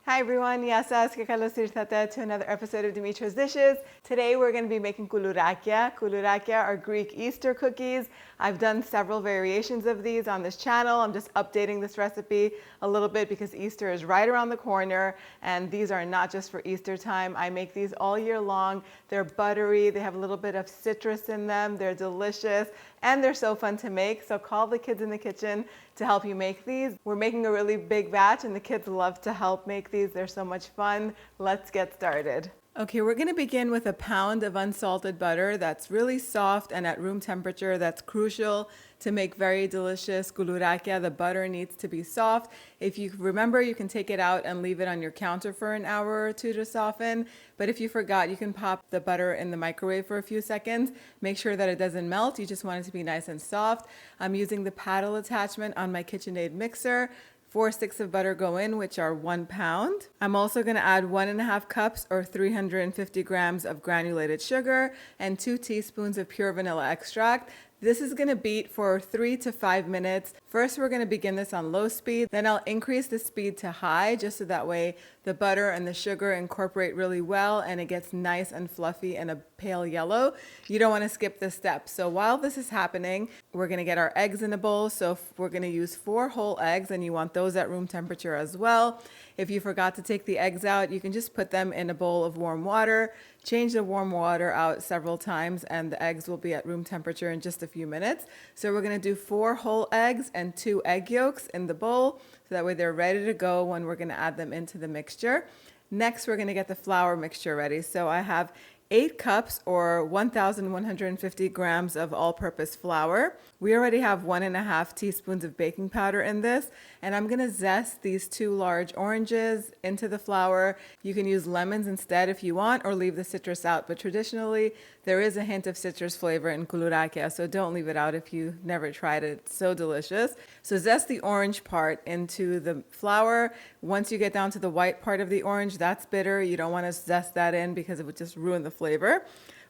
Hi everyone, yasas ke kalosirtate to another episode of Dimitra's Dishes. Today we're going to be making Koulourakia. Koulourakia are Greek Easter cookies. I've done several variations of these on this channel. I'm just updating this recipe a little bit because Easter is right around the corner and these are not just for Easter time. I make these all year long. They're buttery, they have a little bit of citrus in them, they're delicious, and they're so fun to make. So call the kids in the kitchen to help you make these. We're making a really big batch and the kids love to help make these. They're so much fun. Let's get started. Okay, we're going to begin with a pound of unsalted butter that's really soft and at room temperature. That's crucial to make very delicious koulourakia. The butter needs to be soft. If you remember, you can take it out and leave it on your counter for an hour or two to soften. But if you forgot, you can pop the butter in the microwave for a few seconds. Make sure that it doesn't melt. You just want it to be nice and soft. I'm using the paddle attachment on my KitchenAid mixer. 4 sticks of butter go in, which are 1 pound. I'm also going to add 1.5 cups or 350 grams of granulated sugar and 2 teaspoons of pure vanilla extract. This is going to beat for 3 to 5 minutes. First, we're going to begin this on low speed. Then I'll increase the speed to high just so that way the butter and the sugar incorporate really well and it gets nice and fluffy and a pale yellow. You don't want to skip this step. So while this is happening, we're going to get our eggs in a bowl. So we're going to use 4 whole eggs and you want those at room temperature as well. If you forgot to take the eggs out, you can just put them in a bowl of warm water. Change the warm water out several times and the eggs will be at room temperature in just a few minutes. So we're going to do 4 whole eggs and 2 egg yolks in the bowl. So that way they're ready to go when we're going to add them into the mixture. Next, we're going to get the flour mixture ready. So I have 8 cups or 1,150 grams of all-purpose flour. We already have 1.5 teaspoons of baking powder in this, and I'm gonna zest these 2 large oranges into the flour. You can use lemons instead if you want, or leave the citrus out, but traditionally there is a hint of citrus flavor in koulourakia, so don't leave it out if you never tried it. It's so delicious. So zest the orange part into the flour. Once you get down to the white part of the orange, that's bitter. You don't want to zest that in because it would just ruin the flavor.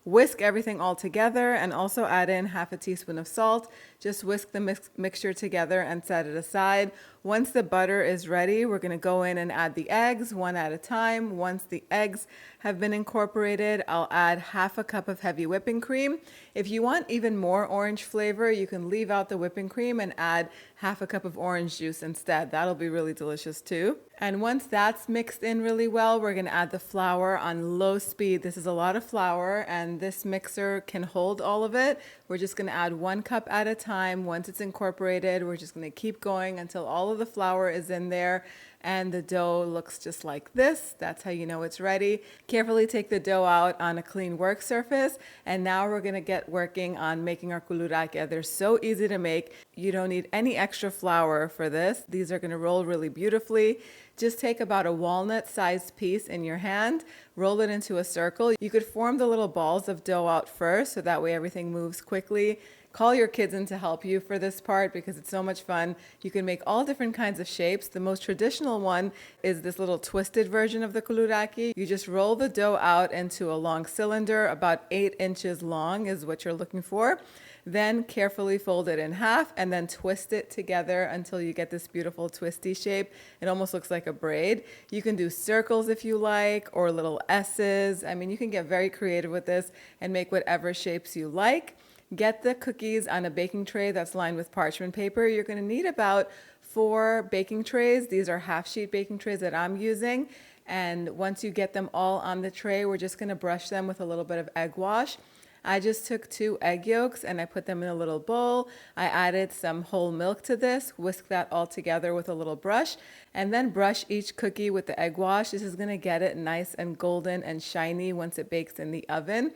Whisk everything all together and also add in 1/2 teaspoon of salt. Just whisk the mixture together and set it aside. Once the butter is ready, we're going to go in and add the eggs one at a time. Once the eggs have been incorporated, I'll add 1/2 cup of heavy whipping cream. If you want even more orange flavor, you can leave out the whipping cream and add 1/2 cup of orange juice instead. That'll be really delicious too. And once that's mixed in really well, we're going to add the flour on low speed. This is a lot of flour and this mixer can hold all of it. We're just going to add 1 cup at a time. Once it's incorporated, we're just going to keep going until all of the flour is in there and the dough looks just like this. That's how you know it's ready. Carefully take the dough out on a clean work surface. And now we're going to get working on making our koulourakia. They're so easy to make. You don't need any extra flour for this. These are going to roll really beautifully. Just take about a walnut-sized piece in your hand, roll it into a circle. You could form the little balls of dough out first, so that way everything moves quickly. Call your kids in to help you for this part because it's so much fun. You can make all different kinds of shapes. The most traditional one is this little twisted version of the koulourakia. You just roll the dough out into a long cylinder, about 8 inches long is what you're looking for. Then carefully fold it in half and then twist it together until you get this beautiful twisty shape. It almost looks like a braid. You can do circles if you like, or little S's. I mean, you can get very creative with this and make whatever shapes you like. Get the cookies on a baking tray that's lined with parchment paper. You're going to need about 4 baking trays. These are half-sheet baking trays that I'm using. And once you get them all on the tray, we're just going to brush them with a little bit of egg wash. I just took 2 egg yolks and I put them in a little bowl. I added some whole milk to this, whisk that all together with a little brush, and then brush each cookie with the egg wash. This is going to get it nice and golden and shiny once it bakes in the oven.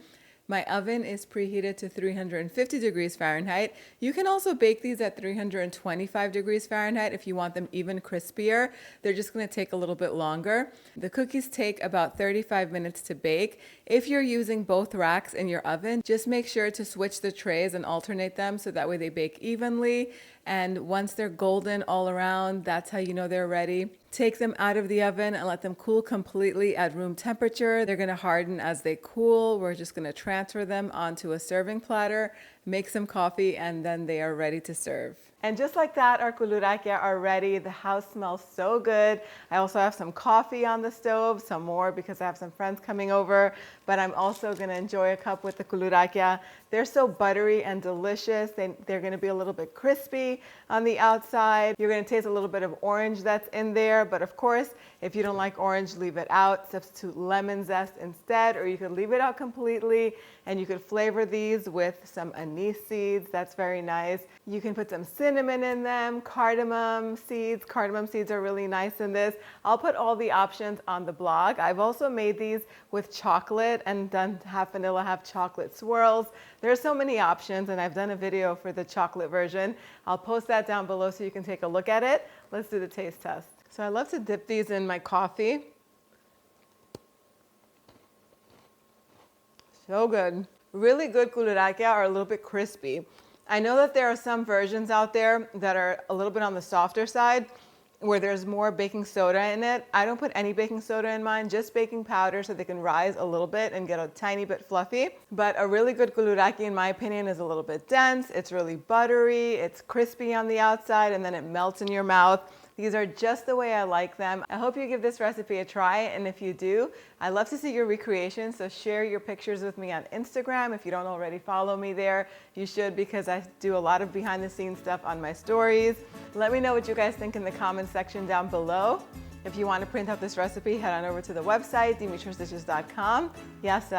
My oven is preheated to 350 degrees Fahrenheit. You can also bake these at 325 degrees Fahrenheit if you want them even crispier. They're just going to take a little bit longer. The cookies take about 35 minutes to bake. If you're using both racks in your oven, just make sure to switch the trays and alternate them so that way they bake evenly. And once they're golden all around, that's how you know they're ready. Take them out of the oven and let them cool completely at room temperature. They're going to harden as they cool. We're just going to transfer them onto a serving platter, make some coffee, and then they are ready to serve. And just like that, our Koulourakia are ready. The house smells so good. I also have some coffee on the stove, some more because I have some friends coming over, but I'm also gonna enjoy a cup with the Koulourakia. They're so buttery and delicious. They're gonna be a little bit crispy on the outside. You're gonna taste a little bit of orange that's in there, but of course, if you don't like orange, leave it out. Substitute lemon zest instead, or you could leave it out completely, and you could flavor these with some anise seeds. That's very nice. You can put some cinnamon in them, cardamom seeds. Cardamom seeds are really nice in this. I'll put all the options on the blog. I've also made these with chocolate and done half vanilla, half chocolate swirls. There are so many options, and I've done a video for the chocolate version. I'll post that down below so you can take a look at it. Let's do the taste test. So I love to dip these in my coffee. So good. Really good Koulourakia are a little bit crispy. I know that there are some versions out there that are a little bit on the softer side where there's more baking soda in it. I don't put any baking soda in mine, just baking powder so they can rise a little bit and get a tiny bit fluffy. But a really good Koulourakia, in my opinion, is a little bit dense. It's really buttery, it's crispy on the outside, and then it melts in your mouth. These are just the way I like them. I hope you give this recipe a try, and if you do, I love to see your recreations, so share your pictures with me on Instagram. If you don't already follow me there, you should, because I do a lot of behind the scenes stuff on my stories. Let me know what you guys think in the comments section down below. If you want to print out this recipe, head on over to the website, dimitrasdishes.com. Yes,